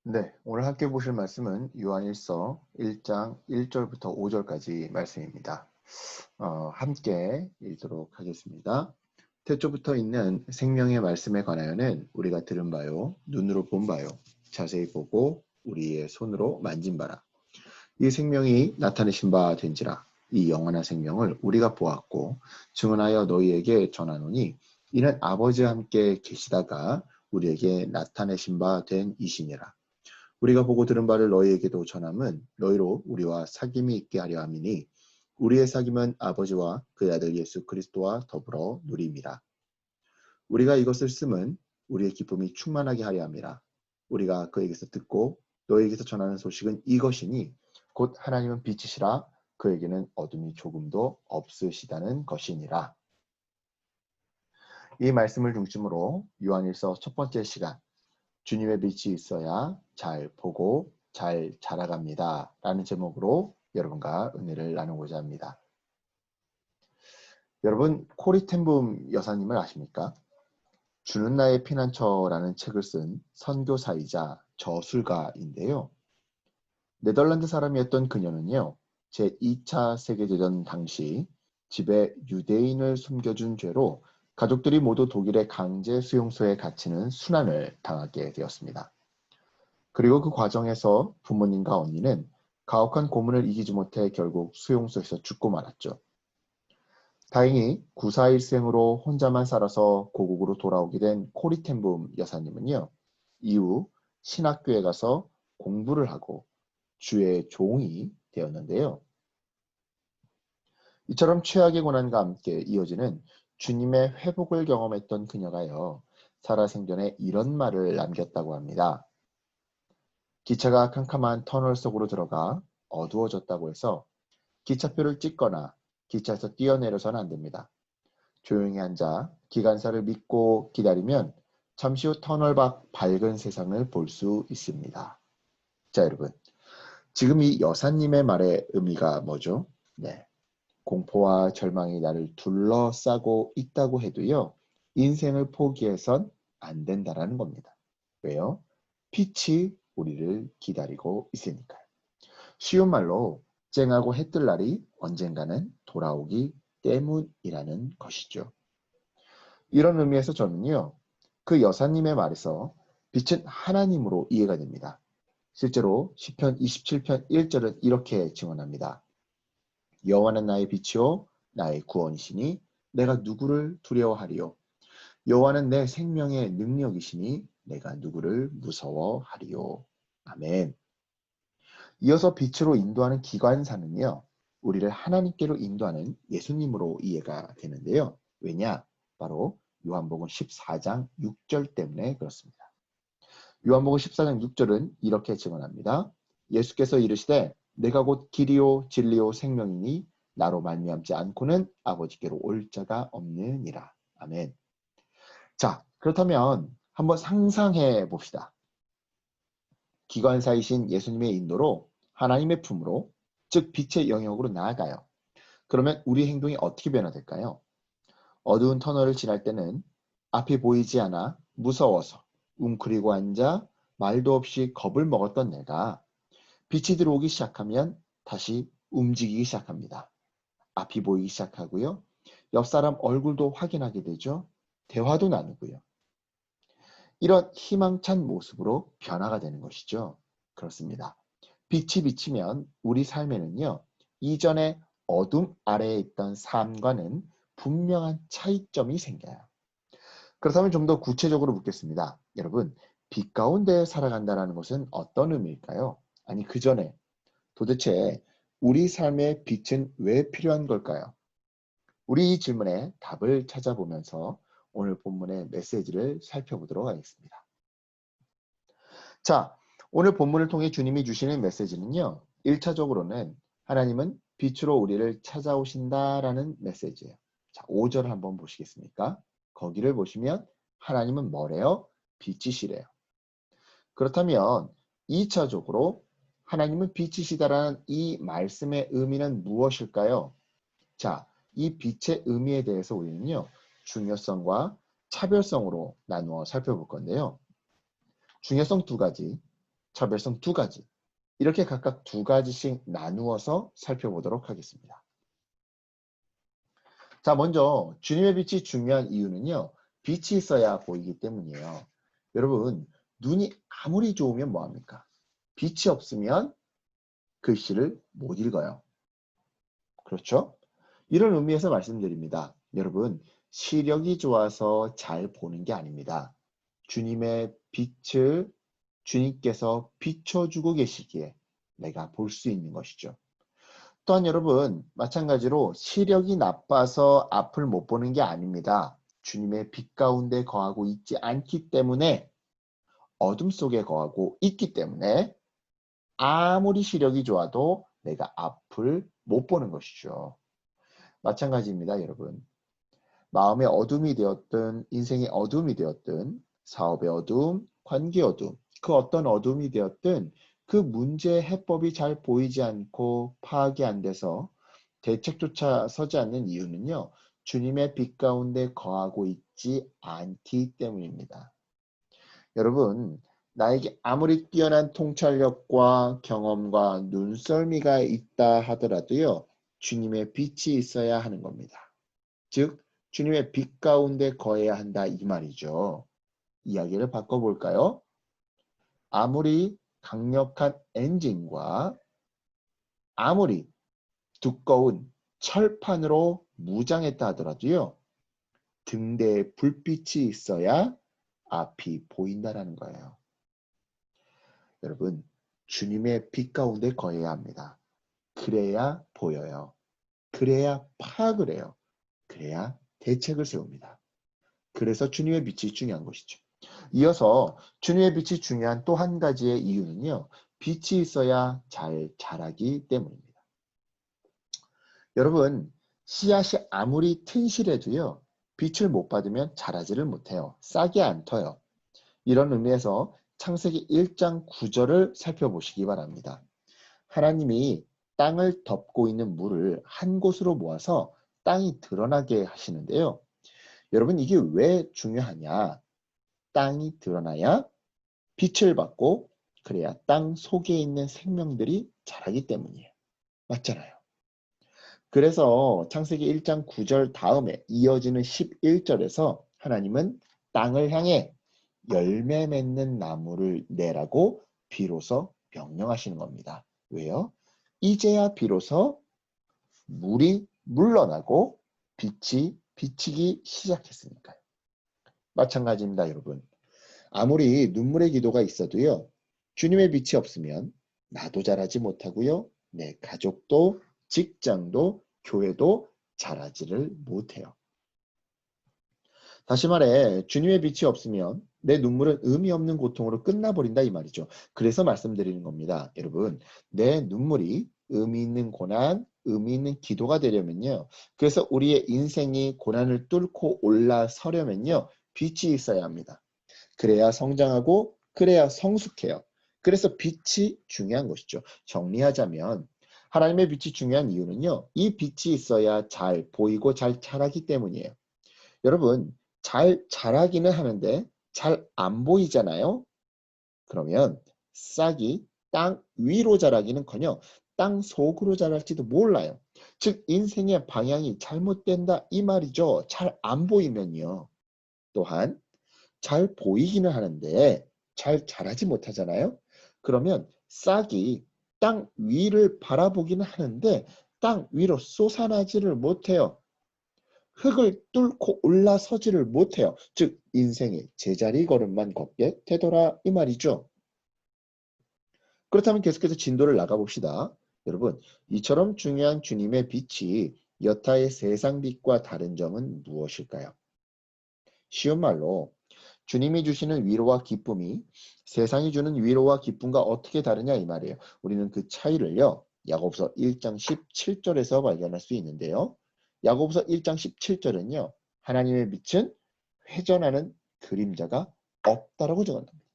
네, 오늘 함께 보실 말씀은 요한일서 1장 1절부터 5절까지 말씀입니다. 함께 읽도록 하겠습니다. 태초부터 있는 생명의 말씀에 관하여는 우리가 들은 바요, 눈으로 본 바요, 자세히 보고 우리의 손으로 만진 바라. 이 생명이 나타내신 바 된지라. 이 영원한 생명을 우리가 보았고 증언하여 너희에게 전하노니 이는 아버지와 함께 계시다가 우리에게 나타내신 바 된 이시니라. 우리가 보고 들은 바를 너희에게도 전함은 너희로 우리와 사귐이 있게 하려 함이니 우리의 사귐은 아버지와 그의 아들 예수 그리스도와 더불어 누림이라. 우리가 이것을 쓰면 우리의 기쁨이 충만하게 하려 함이라. 우리가 그에게서 듣고 너희에게서 전하는 소식은 이것이니 곧 하나님은 빛이시라 그에게는 어둠이 조금도 없으시다는 것이니라. 이 말씀을 중심으로 요한일서 첫 번째 시간, 주님의 빛이 있어야 잘 보고 잘 자라갑니다 라는 제목으로 여러분과 은혜를 나누고자 합니다. 여러분, 코리 텐붐 여사님을 아십니까? 주는 나의 피난처라는 책을 쓴 선교사이자 저술가인데요. 네덜란드 사람이었던 그녀는요, 제2차 세계대전 당시 집에 유대인을 숨겨준 죄로 가족들이 모두 독일의 강제 수용소에 갇히는 순환을 당하게 되었습니다. 그리고 그 과정에서 부모님과 언니는 가혹한 고문을 이기지 못해 결국 수용소에서 죽고 말았죠. 다행히 구사일생으로 혼자만 살아서 고국으로 돌아오게 된 코리텐붐 여사님은요. 이후 신학교에 가서 공부를 하고 주의 종이 되었는데요. 이처럼 최악의 고난과 함께 이어지는 주님의 회복을 경험했던 그녀가요. 살아생전에 이런 말을 남겼다고 합니다. 기차가 캄캄한 터널 속으로 들어가 어두워졌다고 해서 기차표를 찍거나 기차에서 뛰어내려서는 안 됩니다. 조용히 앉아 기관사를 믿고 기다리면 잠시 후 터널 밖 밝은 세상을 볼 수 있습니다. 자, 여러분. 지금 이 여사님의 말의 의미가 뭐죠? 네. 공포와 절망이 나를 둘러싸고 있다고 해도요. 인생을 포기해선 안 된다라는 겁니다. 왜요? 빛이 우리를 기다리고 있으니까요. 쉬운 말로 쨍하고 해뜰 날이 언젠가는 돌아오기 때문이라는 것이죠. 이런 의미에서 저는요. 그 여사님의 말에서 빛은 하나님으로 이해가 됩니다. 실제로 시편 27편 1절은 이렇게 증언합니다. 여호와는 나의 빛이요 나의 구원이시니 내가 누구를 두려워하리요. 여호와는 내 생명의 능력이시니 내가 누구를 무서워하리요. 아멘. 이어서 빛으로 인도하는 기관사는요. 우리를 하나님께로 인도하는 예수님으로 이해가 되는데요. 왜냐? 바로 요한복음 14장 6절 때문에 그렇습니다. 요한복음 14장 6절은 이렇게 증언합니다. 예수께서 이르시되 내가 곧 길이요 진리요 생명이니 나로 말미암지 않고는 아버지께로 올 자가 없느니라. 아멘. 자, 그렇다면 한번 상상해 봅시다. 기관사이신 예수님의 인도로 하나님의 품으로, 즉 빛의 영역으로 나아가요. 그러면 우리 행동이 어떻게 변화될까요? 어두운 터널을 지날 때는 앞이 보이지 않아 무서워서 웅크리고 앉아 말도 없이 겁을 먹었던 내가 빛이 들어오기 시작하면 다시 움직이기 시작합니다. 앞이 보이기 시작하고요. 옆 사람 얼굴도 확인하게 되죠. 대화도 나누고요. 이런 희망찬 모습으로 변화가 되는 것이죠. 그렇습니다. 빛이 비치면 우리 삶에는요. 이전에 어둠 아래에 있던 삶과는 분명한 차이점이 생겨요. 그렇다면 좀 더 구체적으로 묻겠습니다. 여러분, 빛 가운데 살아간다는 것은 어떤 의미일까요? 아니, 그 전에 도대체 우리 삶의 빛은 왜 필요한 걸까요? 우리 이 질문에 답을 찾아보면서 오늘 본문의 메시지를 살펴보도록 하겠습니다. 자, 오늘 본문을 통해 주님이 주시는 메시지는요. 1차적으로는 하나님은 빛으로 우리를 찾아오신다라는 메시지예요. 자, 5절 한번 보시겠습니까? 거기를 보시면 하나님은 뭐래요? 빛이시래요. 그렇다면 2차적으로 하나님은 빛이시다라는 이 말씀의 의미는 무엇일까요? 자, 이 빛의 의미에 대해서 우리는요. 중요성과 차별성으로 나누어 살펴볼 건데요. 중요성 두 가지, 차별성 두 가지. 이렇게 각각 두 가지씩 나누어서 살펴보도록 하겠습니다. 자, 먼저 주님의 빛이 중요한 이유는요. 빛이 있어야 보이기 때문이에요. 여러분, 눈이 아무리 좋으면 뭐합니까? 빛이 없으면 글씨를 못 읽어요. 그렇죠? 이런 의미에서 말씀드립니다. 여러분, 시력이 좋아서 잘 보는 게 아닙니다. 주님의 빛을 주님께서 비춰주고 계시기에 내가 볼 수 있는 것이죠. 또한 여러분, 마찬가지로 시력이 나빠서 앞을 못 보는 게 아닙니다. 주님의 빛 가운데 거하고 있지 않기 때문에, 어둠 속에 거하고 있기 때문에 아무리 시력이 좋아도 내가 앞을 못 보는 것이죠. 마찬가지입니다, 여러분. 마음의 어둠이 되었든 인생의 어둠이 되었든 사업의 어둠, 관계의 어둠, 그 어떤 어둠이 되었든 그 문제의 해법이 잘 보이지 않고 파악이 안 돼서 대책조차 서지 않는 이유는요. 주님의 빛 가운데 거하고 있지 않기 때문입니다. 여러분, 나에게 아무리 뛰어난 통찰력과 경험과 눈썰미가 있다 하더라도요. 주님의 빛이 있어야 하는 겁니다. 즉, 주님의 빛 가운데 거해야 한다 이 말이죠. 이야기를 바꿔볼까요? 아무리 강력한 엔진과 아무리 두꺼운 철판으로 무장했다 하더라도요. 등대에 불빛이 있어야 앞이 보인다는 거예요. 여러분, 주님의 빛 가운데 거해야 합니다. 그래야 보여요. 그래야 파악을 해요. 그래야 대책을 세웁니다. 그래서 주님의 빛이 중요한 것이죠. 이어서 주님의 빛이 중요한 또 한 가지의 이유는요. 빛이 있어야 잘 자라기 때문입니다. 여러분, 씨앗이 아무리 튼실해도요. 빛을 못 받으면 자라지를 못해요. 싹이 안 터요. 이런 의미에서 창세기 1장 9절을 살펴보시기 바랍니다. 하나님이 땅을 덮고 있는 물을 한 곳으로 모아서 땅이 드러나게 하시는데요. 여러분, 이게 왜 중요하냐? 땅이 드러나야 빛을 받고 그래야 땅 속에 있는 생명들이 자라기 때문이에요. 맞잖아요. 그래서 창세기 1장 9절 다음에 이어지는 11절에서 하나님은 땅을 향해 열매 맺는 나무를 내라고 비로소 명령하시는 겁니다. 왜요? 이제야 비로소 물이 물러나고 빛이 비치기 시작했으니까요. 마찬가지입니다, 여러분. 아무리 눈물의 기도가 있어도요. 주님의 빛이 없으면 나도 자라지 못하고요. 내 가족도 직장도 교회도 자라지를 못해요. 다시 말해 주님의 빛이 없으면 내 눈물은 의미 없는 고통으로 끝나버린다 이 말이죠. 그래서 말씀드리는 겁니다. 여러분, 내 눈물이 의미 있는 고난, 의미 있는 기도가 되려면요. 그래서 우리의 인생이 고난을 뚫고 올라서려면요. 빛이 있어야 합니다. 그래야 성장하고 그래야 성숙해요. 그래서 빛이 중요한 것이죠. 정리하자면 하나님의 빛이 중요한 이유는요. 이 빛이 있어야 잘 보이고 잘 자라기 때문이에요. 여러분, 잘 자라기는 하는데 잘 안 보이잖아요. 그러면 싹이 땅 위로 자라기는커녕 땅 속으로 자랄지도 몰라요. 즉 인생의 방향이 잘못된다 이 말이죠. 잘 안 보이면요. 또한 잘 보이기는 하는데 잘 자라지 못하잖아요. 그러면 싹이 땅 위를 바라보기는 하는데 땅 위로 솟아나지를 못해요. 흙을 뚫고 올라서지를 못해요. 즉 인생의 제자리 걸음만 걷게 되더라 이 말이죠. 그렇다면 계속해서 진도를 나가봅시다. 여러분, 이처럼 중요한 주님의 빛이 여타의 세상 빛과 다른 점은 무엇일까요? 쉬운 말로 주님이 주시는 위로와 기쁨이 세상이 주는 위로와 기쁨과 어떻게 다르냐 이 말이에요. 우리는 그 차이를요. 야고보서 1장 17절에서 발견할 수 있는데요. 야고보서 1장 17절은요. 하나님의 빛은 회전하는 그림자가 없다라고 적었답니다.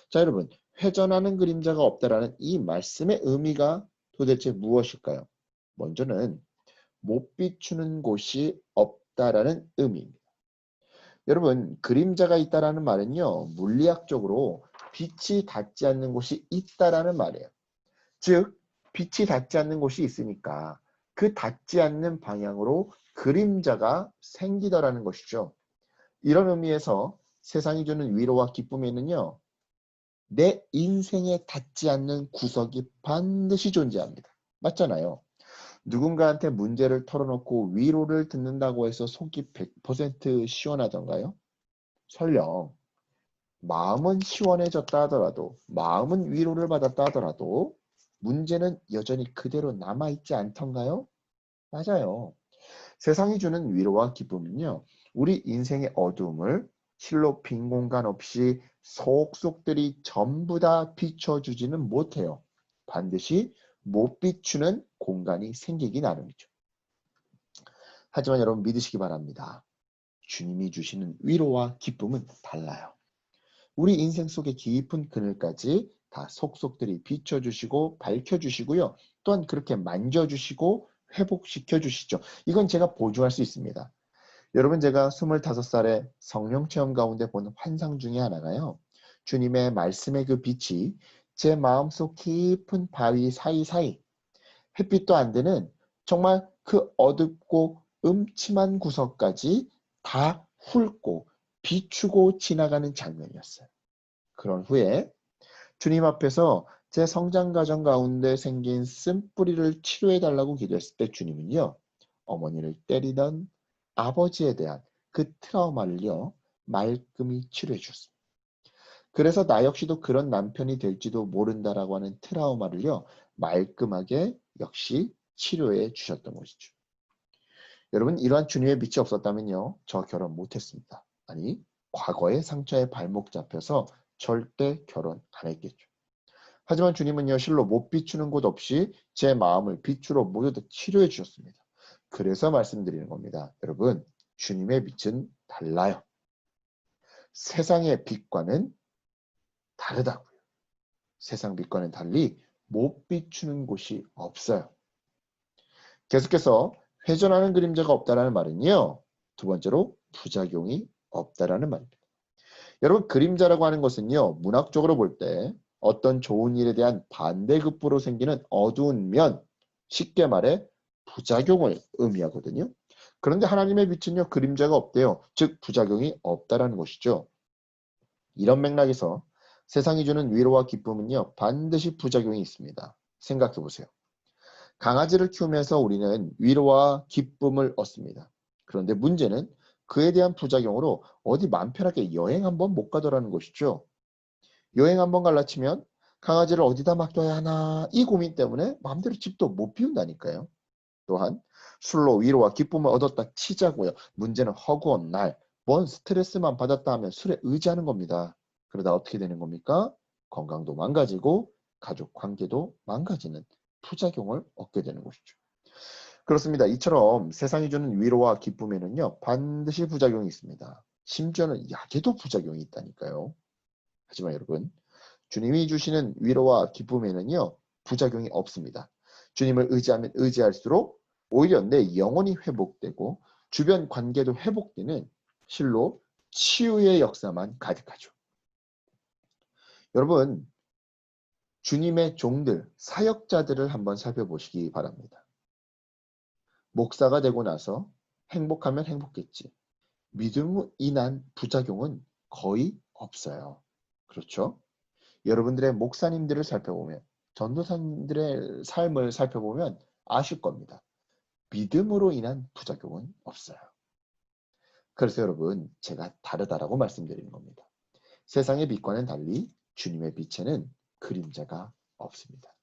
자, 여러분, 회전하는 그림자가 없다라는 이 말씀의 의미가 도대체 무엇일까요? 먼저는 못 비추는 곳이 없다라는 의미입니다. 여러분, 그림자가 있다라는 말은요. 물리학적으로 빛이 닿지 않는 곳이 있다라는 말이에요. 즉 빛이 닿지 않는 곳이 있으니까 그 닿지 않는 방향으로 그림자가 생기더라는 것이죠. 이런 의미에서 세상이 주는 위로와 기쁨에는요, 내 인생에 닿지 않는 구석이 반드시 존재합니다. 맞잖아요. 누군가한테 문제를 털어놓고 위로를 듣는다고 해서 속이 100% 시원하던가요? 설령 마음은 시원해졌다 하더라도, 마음은 위로를 받았다 하더라도 문제는 여전히 그대로 남아있지 않던가요? 맞아요. 세상이 주는 위로와 기쁨은요, 우리 인생의 어두움을 실로 빈 공간 없이 속속들이 전부 다 비춰주지는 못해요. 반드시 못 비추는 공간이 생기기 나름이죠. 하지만 여러분 믿으시기 바랍니다. 주님이 주시는 위로와 기쁨은 달라요. 우리 인생 속의 깊은 그늘까지 다 속속들이 비춰주시고 밝혀주시고요. 또한 그렇게 만져주시고 회복시켜주시죠. 이건 제가 보증할 수 있습니다. 여러분 제가 25살에 성령체험 가운데 본 환상 중에 하나가요. 주님의 말씀의 그 빛이 제 마음속 깊은 바위 사이사이 햇빛도 안 되는 정말 그 어둡고 음침한 구석까지 다 훑고 비추고 지나가는 장면이었어요. 그런 후에 주님 앞에서 제 성장 과정 가운데 생긴 쓴뿌리를 치료해달라고 기도했을 때 주님은요. 어머니를 때리던 아버지에 대한 그 트라우마를요. 말끔히 치료해 주셨습니다. 그래서 나 역시도 그런 남편이 될지도 모른다라고 하는 트라우마를요. 말끔하게 역시 치료해 주셨던 것이죠. 여러분 이러한 주님의 빛이 없었다면요. 저 결혼 못했습니다. 아니 과거의 상처에 발목 잡혀서 절대 결혼 안 했겠죠. 하지만 주님은요. 실로 못 비추는 곳 없이 제 마음을 빛으로 모두 다 치료해 주셨습니다. 그래서 말씀드리는 겁니다. 여러분 주님의 빛은 달라요. 세상의 빛과는 다르다고요. 세상 빛과는 달리 못 비추는 곳이 없어요. 계속해서 회전하는 그림자가 없다라는 말은요. 두 번째로 부작용이 없다라는 말입니다. 여러분 그림자라고 하는 것은요. 문학적으로 볼 때 어떤 좋은 일에 대한 반대급부로 생기는 어두운 면, 쉽게 말해 부작용을 의미하거든요. 그런데 하나님의 빛은요. 그림자가 없대요. 즉 부작용이 없다라는 것이죠. 이런 맥락에서 세상이 주는 위로와 기쁨은요. 반드시 부작용이 있습니다. 생각해 보세요. 강아지를 키우면서 우리는 위로와 기쁨을 얻습니다. 그런데 문제는 그에 대한 부작용으로 어디 마음 편하게 여행 한번 못 가더라는 것이죠. 여행 한번 갈라 치면 강아지를 어디다 맡겨야 하나 이 고민 때문에 마음대로 집도 못 비운다니까요. 또한 술로 위로와 기쁨을 얻었다 치자고요. 문제는 허구한 날, 뭔 스트레스만 받았다 하면 술에 의지하는 겁니다. 그러다 어떻게 되는 겁니까? 건강도 망가지고 가족 관계도 망가지는 부작용을 얻게 되는 것이죠. 그렇습니다. 이처럼 세상이 주는 위로와 기쁨에는요. 반드시 부작용이 있습니다. 심지어는 약에도 부작용이 있다니까요. 하지만 여러분 주님이 주시는 위로와 기쁨에는요. 부작용이 없습니다. 주님을 의지하면 의지할수록 오히려 내 영혼이 회복되고 주변 관계도 회복되는 실로 치유의 역사만 가득하죠. 여러분 주님의 종들, 사역자들을 한번 살펴보시기 바랍니다. 목사가 되고 나서 행복하면 행복했지. 믿음으로 인한 부작용은 거의 없어요. 그렇죠? 여러분들의 목사님들을 살펴보면, 전도사님들의 삶을 살펴보면 아실 겁니다. 믿음으로 인한 부작용은 없어요. 그래서 여러분, 제가 다르다라고 말씀드리는 겁니다. 세상의 빛과는 달리 주님의 빛에는 그림자가 없습니다.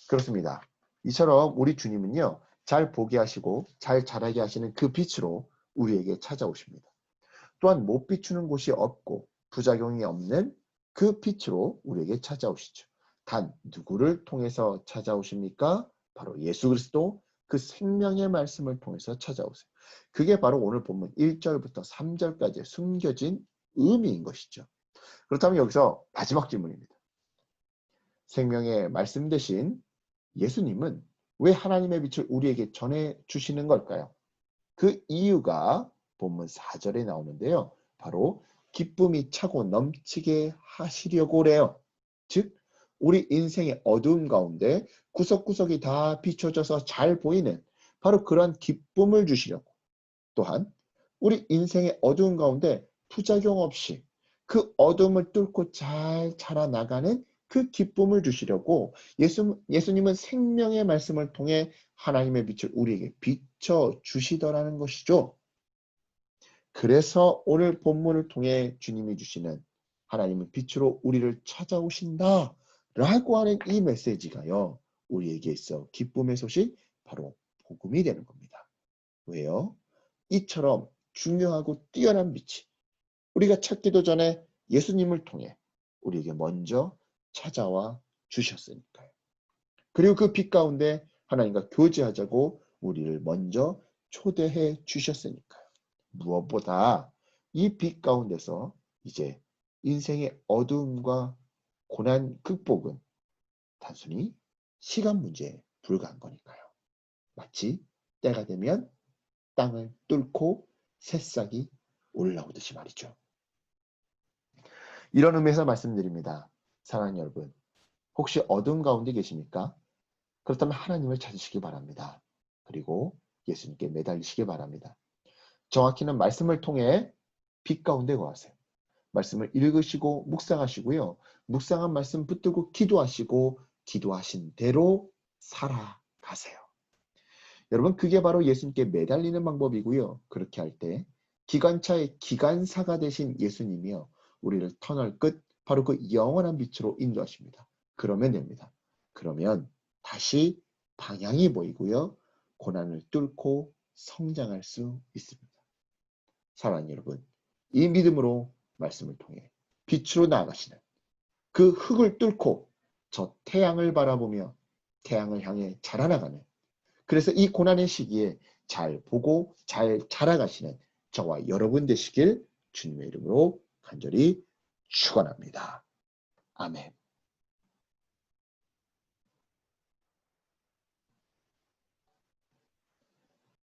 그렇습니다. 이처럼 우리 주님은요. 잘 보게 하시고 잘 자라게 하시는 그 빛으로 우리에게 찾아오십니다. 또한 못 비추는 곳이 없고 부작용이 없는 그 빛으로 우리에게 찾아오시죠. 단 누구를 통해서 찾아오십니까? 바로 예수 그리스도 그 생명의 말씀을 통해서 찾아오세요. 그게 바로 오늘 본문 1절부터 3절까지 숨겨진 의미인 것이죠. 그렇다면 여기서 마지막 질문입니다. 생명의 말씀 대신 예수님은 왜 하나님의 빛을 우리에게 전해주시는 걸까요? 그 이유가 본문 4절에 나오는데요. 바로 기쁨이 차고 넘치게 하시려고 그래요. 즉 우리 인생의 어두운 가운데 구석구석이 다 비춰져서 잘 보이는 바로 그런 기쁨을 주시려고, 또한 우리 인생의 어두운 가운데 부작용 없이 그 어둠을 뚫고 잘 자라나가는 그 기쁨을 주시려고 예수님은 생명의 말씀을 통해 하나님의 빛을 우리에게 비춰 주시더라는 것이죠. 그래서 오늘 본문을 통해 주님이 주시는 하나님은 빛으로 우리를 찾아오신다 라고 하는 이 메시지가요, 우리에게 있어 기쁨의 소식, 바로 복음이 되는 겁니다. 왜요? 이처럼 중요하고 뛰어난 빛이 우리가 찾기도 전에 예수님을 통해 우리에게 먼저 찾아와 주셨으니까요. 그리고 그 빛 가운데 하나님과 교제하자고 우리를 먼저 초대해 주셨으니까요. 무엇보다 이 빛 가운데서 이제 인생의 어두움과 고난 극복은 단순히 시간 문제에 불과한 거니까요. 마치 때가 되면 땅을 뚫고 새싹이 올라오듯이 말이죠. 이런 의미에서 말씀드립니다. 사랑하는 여러분, 혹시 어두운 가운데 계십니까? 그렇다면 하나님을 찾으시기 바랍니다. 그리고 예수님께 매달리시기 바랍니다. 정확히는 말씀을 통해 빛 가운데 거하세요. 말씀을 읽으시고 묵상하시고요. 묵상한 말씀 붙들고 기도하시고 기도하신 대로 살아가세요. 여러분, 그게 바로 예수님께 매달리는 방법이고요. 그렇게 할 때 기관차의 기관사가 되신 예수님이요, 우리를 터널 끝 바로 그 영원한 빛으로 인도하십니다. 그러면 됩니다. 그러면 다시 방향이 보이고요. 고난을 뚫고 성장할 수 있습니다. 사랑하는 여러분, 이 믿음으로 말씀을 통해 빛으로 나아가시는 그 흙을 뚫고 저 태양을 바라보며 태양을 향해 자라나가는, 그래서 이 고난의 시기에 잘 보고 잘 자라가시는 저와 여러분 되시길 주님의 이름으로 간절히 축원합니다. 아멘.